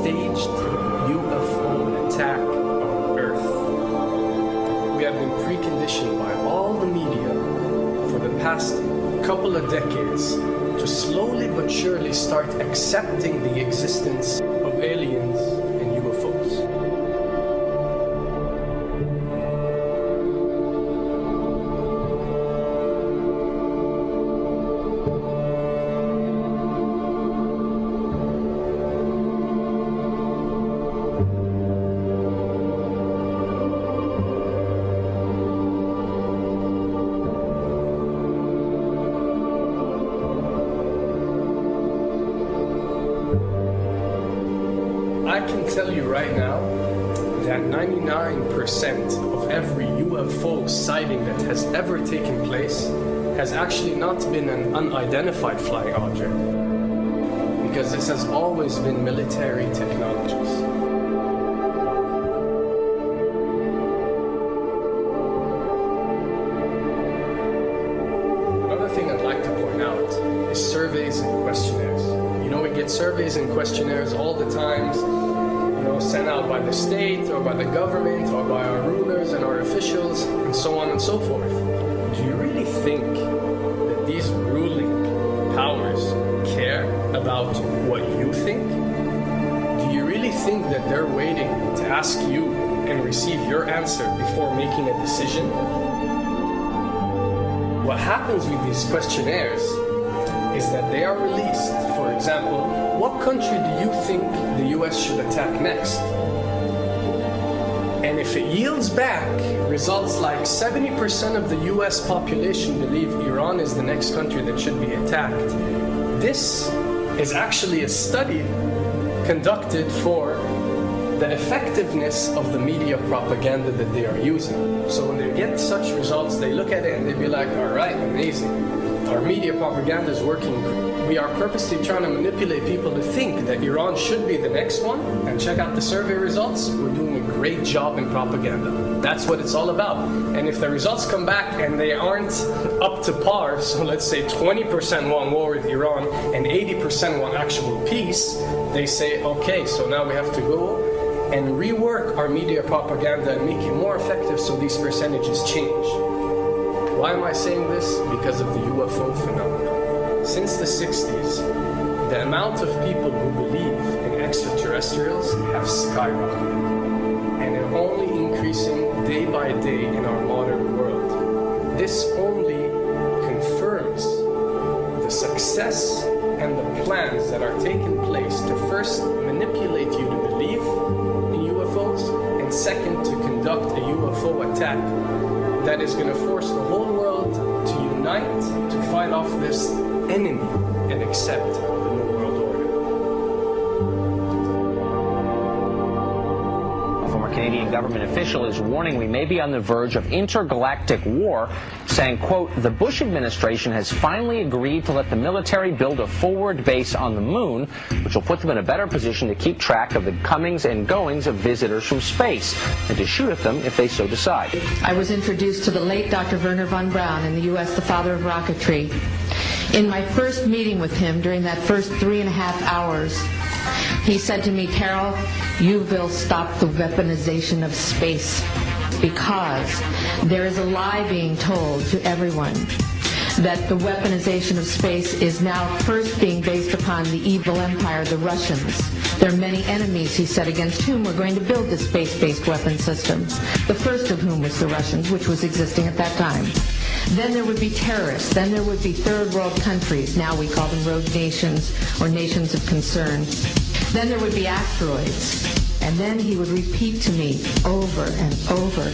staged UFO attack on Earth. We have been preconditioned by all the media for the past couple of decades to slowly but surely start accepting the existence of aliens and UFOs. I can tell you right now that 99% of every UFO sighting that has ever taken place has actually not been an unidentified flying object, because this has always been military technologies. Another thing I'd like to point out is surveys and questionnaires. You know, we get surveys and questionnaires all the time, sent out by the state or by the government or by our rulers and our officials and so on and so forth. Do you really think that these ruling powers care about what you think? Do you really think that they're waiting to ask you and receive your answer before making a decision? What happens with these questionnaires is that they are released. For example, what country do you think the US should attack next? And if it yields back results like 70% of the US population believe Iran is the next country that should be attacked, this is actually a study conducted for the effectiveness of the media propaganda that they are using. So when they get such results, they look at it and they be like, all right, amazing. Our media propaganda is working. We are purposely trying to manipulate people to think that Iran should be the next one, and check out the survey results. We're doing a great job in propaganda. That's what it's all about. And if the results come back and they aren't up to par, so let's say 20% want war with Iran and 80% want actual peace, they say, okay, so now we have to go and rework our media propaganda and make it more effective so these percentages change. Why am I saying this? Because of the UFO phenomenon. Since the 60s, the amount of people who believe in extraterrestrials have skyrocketed, and they're only increasing day by day in our modern world. This only confirms the success and the plans that are taking place to first manipulate you to believe in UFOs, and second, to conduct a UFO attack that is going to force the whole world to unite to fight off this enemy and accept the New World Order. A former Canadian government official is warning we may be on the verge of intergalactic war, saying, quote, the Bush administration has finally agreed to let the military build a forward base on the moon, which will put them in a better position to keep track of the comings and goings of visitors from space, and to shoot at them if they so decide. I was introduced to the late Dr. Wernher von Braun in the U.S., the father of rocketry. In my first meeting with him, during that first 3.5 hours, he said to me, Carol, you will stop the weaponization of space, because there is a lie being told to everyone that the weaponization of space is now first being based upon the evil empire, the Russians. There are many enemies, he said, against whom we're going to build this space-based weapon system, the first of whom was the Russians, which was existing at that time. Then there would be terrorists. Then there would be third world countries. Now we call them rogue nations or nations of concern. Then there would be asteroids. And then he would repeat to me over and over,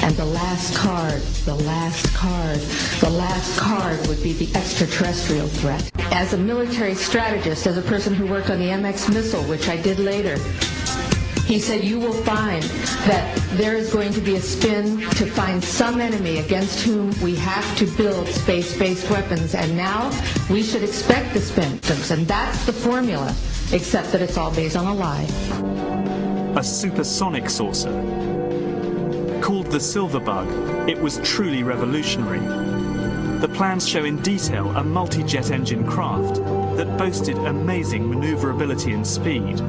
and the last card, the last card, the last card would be the extraterrestrial threat. As a military strategist, as a person who worked on the MX missile, which I did later, he said, you will find that there is going to be a spin to find some enemy against whom we have to build space-based weapons, and now we should expect the spin. And that's the formula, except that it's all based on a lie. A supersonic saucer. Called the Silver Bug, it was truly revolutionary. The plans show in detail a multi-jet engine craft that boasted amazing maneuverability and speed.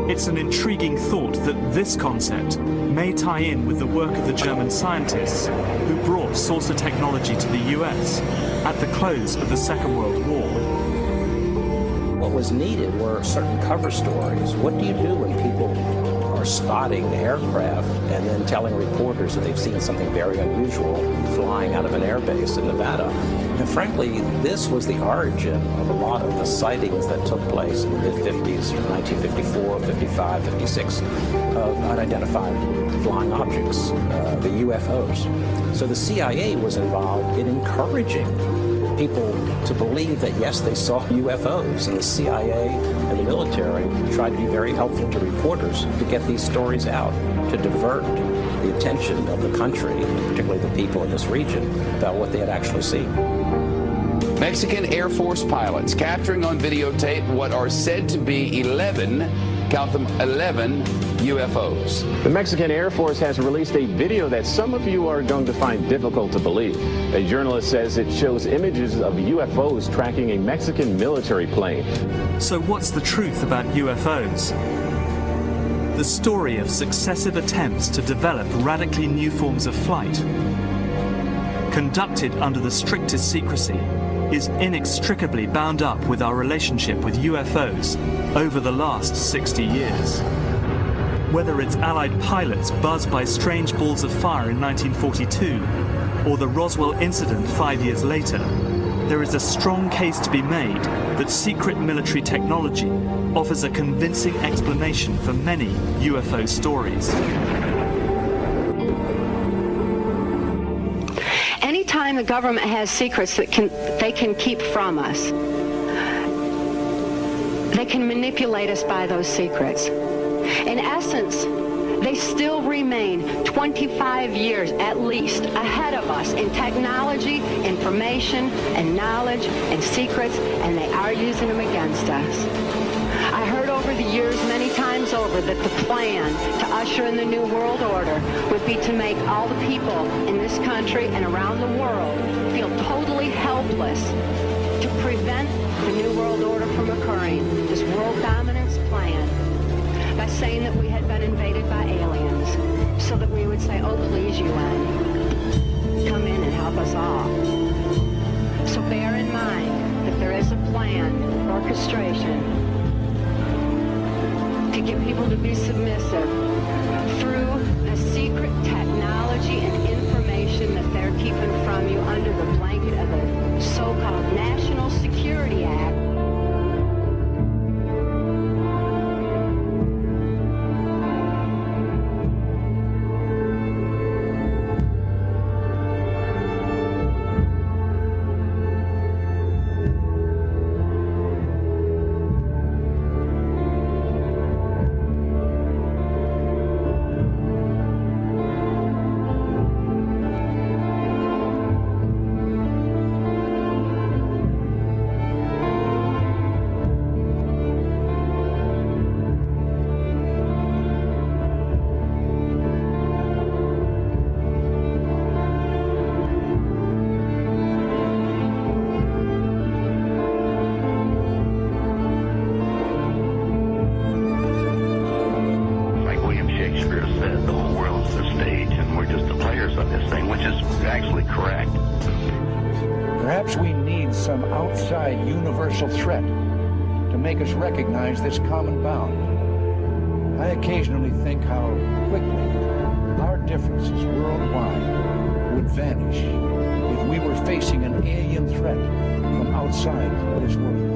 It's an intriguing thought that this concept may tie in with the work of the German scientists who brought saucer technology to the US at the close of the Second World War. What was needed were certain cover stories. What do you do when people are spotting aircraft and then telling reporters that they've seen something very unusual flying out of an airbase in Nevada? And frankly, this was the origin of a lot of the sightings that took place in the mid-50s, 1954, 55, 56, of unidentified flying objects, the UFOs. So the CIA was involved in encouraging people to believe that, yes, they saw UFOs, and the CIA and the military tried to be very helpful to reporters to get these stories out, to divert the attention of the country, particularly the people in this region, about what they had actually seen. Mexican Air Force pilots capturing on videotape what are said to be 11, count them, 11 UFOs. The Mexican Air Force has released a video that some of you are going to find difficult to believe. A journalist says it shows images of UFOs tracking a Mexican military plane. So what's the truth about UFOs? The story of successive attempts to develop radically new forms of flight, conducted under the strictest secrecy, is inextricably bound up with our relationship with UFOs over the last 60 years. Whether it's Allied pilots buzzed by strange balls of fire in 1942, or the Roswell incident 5 years later, there is a strong case to be made that secret military technology offers a convincing explanation for many UFO stories. Anytime the government has secrets that they can keep from us, they can manipulate us by those secrets. In essence, they still remain 25 years at least ahead of us in technology, information, and knowledge, and secrets, and they are using them against us. I heard over the years many times over that the plan to usher in the New World Order would be to make all the people in this country and around the world feel totally helpless to prevent the New World Order from occurring, this world dominance plan, by saying that we had been invaded by aliens, so that we would say, oh, please, UN, come in and help us all. So bear in mind that there is a planned orchestration to get people to be submissive through the secret technology and information that they're keeping from you under the blanket of the so-called National Security Act. Perhaps we need some outside universal threat to make us recognize this common bound. I occasionally think how quickly our differences worldwide would vanish if we were facing an alien threat from outside this world.